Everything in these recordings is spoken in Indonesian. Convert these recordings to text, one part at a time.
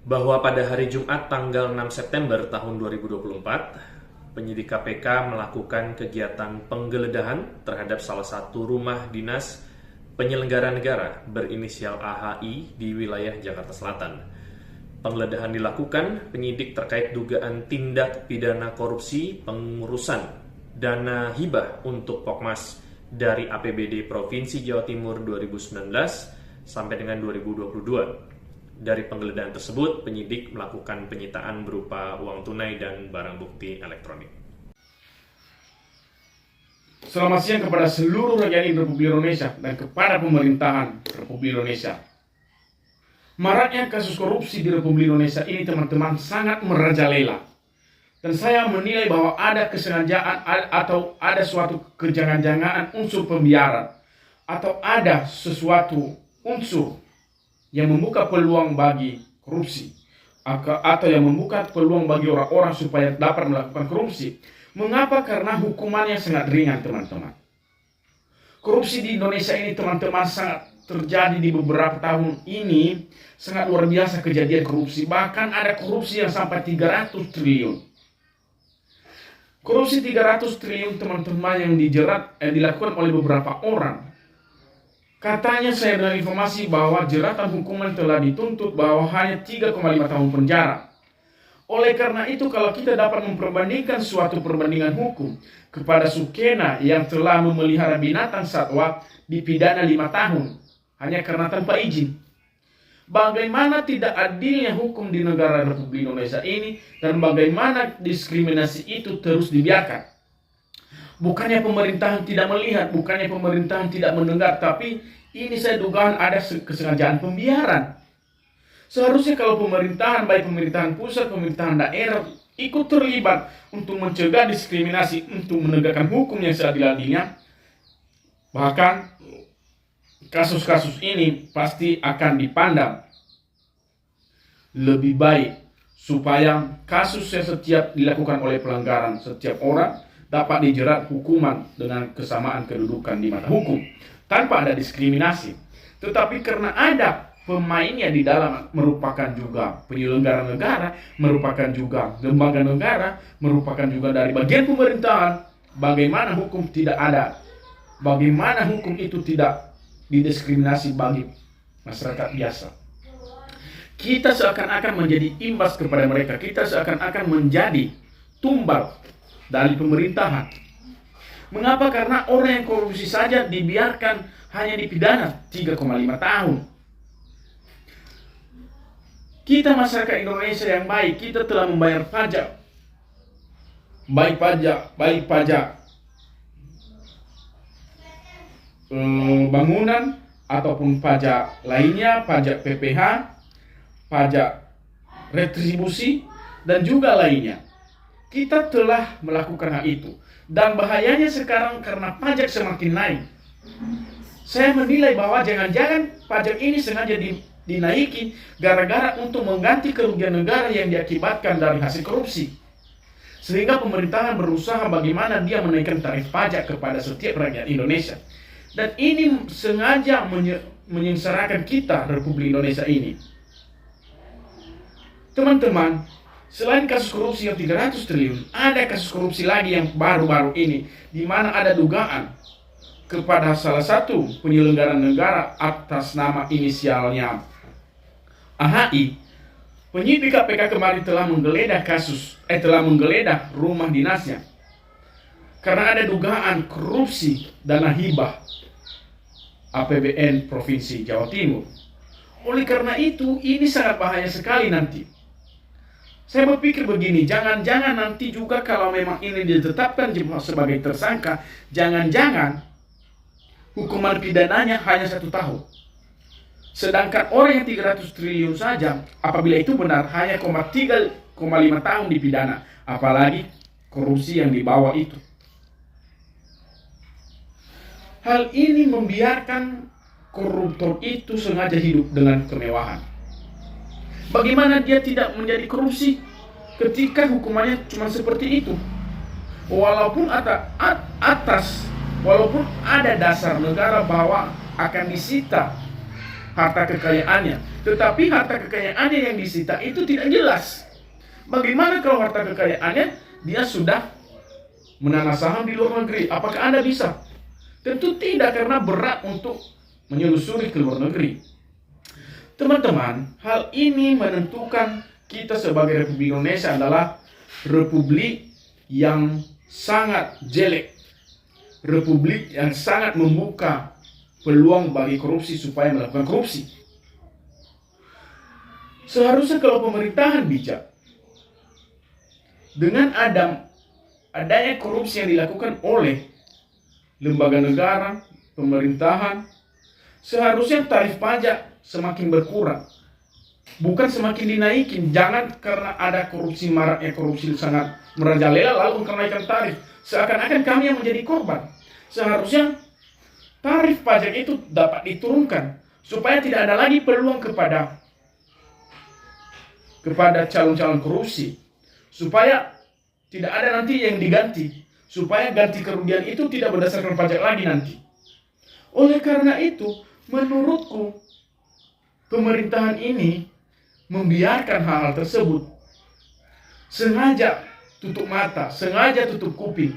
bahwa pada hari Jumat tanggal 6 September tahun 2024, penyidik KPK melakukan kegiatan penggeledahan terhadap salah satu rumah dinas penyelenggara negara berinisial AHI di wilayah Jakarta Selatan. Penggeledahan dilakukan penyidik terkait dugaan tindak pidana korupsi pengurusan dana hibah untuk Pokmas dari APBD Provinsi Jawa Timur 2019 sampai dengan 2022. Dari penggeledahan tersebut, penyidik melakukan penyitaan berupa uang tunai dan barang bukti elektronik. Selamat siang kepada seluruh rakyat Republik Indonesia dan kepada pemerintahan Republik Indonesia. Maraknya kasus korupsi di Republik Indonesia ini, teman-teman, sangat merajalela. Dan saya menilai bahwa ada kesengajaan atau ada suatu kejangan-jangan unsur pembiaran, atau ada sesuatu unsur yang membuka peluang bagi korupsi, atau yang membuka peluang bagi orang-orang supaya dapat melakukan korupsi. Mengapa? Karena hukumannya sangat ringan, teman-teman. Korupsi di Indonesia ini, teman-teman, sangat terjadi di beberapa tahun ini. Sangat luar biasa kejadian korupsi. Bahkan ada korupsi yang sampai 300 triliun. Korupsi 300 triliun, teman-teman, yang dilakukan oleh beberapa orang. Katanya saya dengar informasi bahwa jeratan hukuman telah dituntut bahwa hanya 3,5 tahun penjara. Oleh karena itu, kalau kita dapat memperbandingkan suatu perbandingan hukum kepada Sukena yang telah memelihara binatang satwa dipidana 5 tahun hanya karena tanpa izin. Bagaimana tidak adilnya hukum di negara Republik Indonesia ini, dan bagaimana diskriminasi itu terus dibiarkan. Bukannya pemerintahan tidak melihat, bukannya pemerintahan tidak mendengar, tapi ini saya dugaan ada kesengajaan pembiaran. Seharusnya kalau pemerintahan, baik pemerintahan pusat, pemerintahan daerah, ikut terlibat untuk mencegah diskriminasi, untuk menegakkan hukum yang seadil-adilnya, bahkan kasus-kasus ini pasti akan dipandang lebih baik, supaya kasus yang setiap dilakukan oleh pelanggaran setiap orang dapat dijerat hukuman dengan kesamaan kedudukan di mata hukum tanpa ada diskriminasi. Tetapi karena ada pemainnya di dalam, merupakan juga penyelenggara negara, merupakan juga lembaga negara, merupakan juga dari bagian pemerintahan, bagaimana hukum tidak ada, bagaimana hukum itu tidak didiskriminasi bagi masyarakat biasa. Kita seakan-akan menjadi imbas kepada mereka, kita seakan-akan menjadi tumbal dari pemerintahan. Mengapa? Karena orang yang korupsi saja dibiarkan hanya dipidana 3,5 tahun. Kita masyarakat Indonesia yang baik, kita telah membayar pajak. Baik pajak bangunan ataupun pajak lainnya, pajak PPH, pajak retribusi, dan juga lainnya. Kita telah melakukan hal itu. Dan bahayanya sekarang karena pajak semakin naik, saya menilai bahwa jangan-jangan pajak ini sengaja dinaiki gara-gara untuk mengganti kerugian negara yang diakibatkan dari hasil korupsi. Sehingga pemerintahan berusaha bagaimana dia menaikkan tarif pajak kepada setiap rakyat Indonesia. Dan ini sengaja menyengsarakan kita, Republik Indonesia ini. Teman-teman, selain kasus korupsi yang 300 triliun, ada kasus korupsi lagi yang baru-baru ini, di mana ada dugaan kepada salah satu penyelenggara negara atas nama inisialnya AHI. Penyidik KPK kemarin telah menggeledah rumah dinasnya karena ada dugaan korupsi dana hibah APBN Provinsi Jawa Timur. Oleh karena itu, ini sangat bahaya sekali nanti. Saya berpikir begini, jangan-jangan nanti juga kalau memang ini ditetapkan sebagai tersangka, jangan-jangan hukuman pidananya hanya 1 tahun. Sedangkan orang yang 300 triliun saja, apabila itu benar, hanya 3,5 tahun dipidana. Apalagi korupsi yang di bawah itu. Hal ini membiarkan koruptor itu sengaja hidup dengan kemewahan. Bagaimana dia tidak menjadi korupsi ketika hukumannya cuma seperti itu? Walaupun walaupun ada dasar negara bahwa akan disita harta kekayaannya. Tetapi harta kekayaannya yang disita itu tidak jelas. Bagaimana kalau harta kekayaannya dia sudah menanam saham di luar negeri? Apakah Anda bisa? Tentu tidak, karena berat untuk menyelusuri ke luar negeri. Teman-teman, hal ini menentukan kita sebagai Republik Indonesia adalah republik yang sangat jelek. Republik yang sangat membuka peluang bagi korupsi supaya melakukan korupsi. Seharusnya kalau pemerintahan bijak, dengan adanya korupsi yang dilakukan oleh lembaga negara, pemerintahan, seharusnya tarif pajak semakin berkurang, bukan semakin dinaikin. Jangan karena ada korupsi, maraknya korupsi sangat merajalela lalu kenaikan tarif, seakan-akan kami yang menjadi korban. Seharusnya tarif pajak itu dapat diturunkan supaya tidak ada lagi peluang kepada calon-calon korupsi, supaya tidak ada nanti yang diganti, supaya ganti kerugian itu tidak berdasarkan pajak lagi nanti. Oleh karena itu, menurutku pemerintahan ini membiarkan hal-hal tersebut, sengaja tutup mata, sengaja tutup kuping.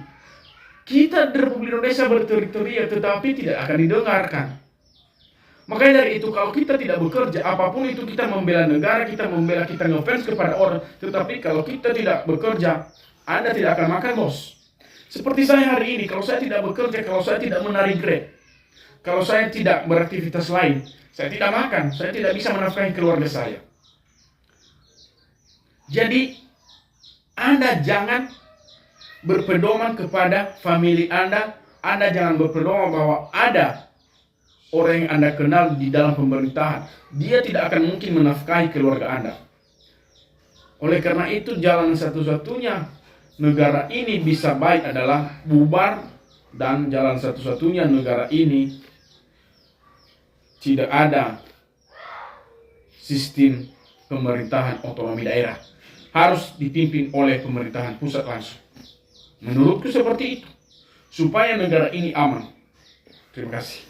Kita di Republik Indonesia berteriak-teriak tetapi tidak akan didengarkan. Makanya dari itu, kalau kita tidak bekerja, apapun itu, kita membela negara, kita ngefans kepada orang, tetapi kalau kita tidak bekerja, Anda tidak akan makan, bos. Seperti saya hari ini, kalau saya tidak bekerja, kalau saya tidak menarik Grab, kalau saya tidak beraktivitas lain, saya tidak makan, saya tidak bisa menafkahi keluarga saya. Jadi, Anda jangan berpedoman kepada famili Anda jangan berpedoman bahwa ada orang yang Anda kenal di dalam pemerintahan, dia tidak akan mungkin menafkahi keluarga Anda. Oleh karena itu, jalan satu-satunya negara ini bisa baik adalah bubar, dan jalan satu-satunya negara ini tidak ada sistem pemerintahan otonomi daerah. Harus dipimpin oleh pemerintahan pusat langsung. Menurutku seperti itu, supaya negara ini aman. Terima kasih.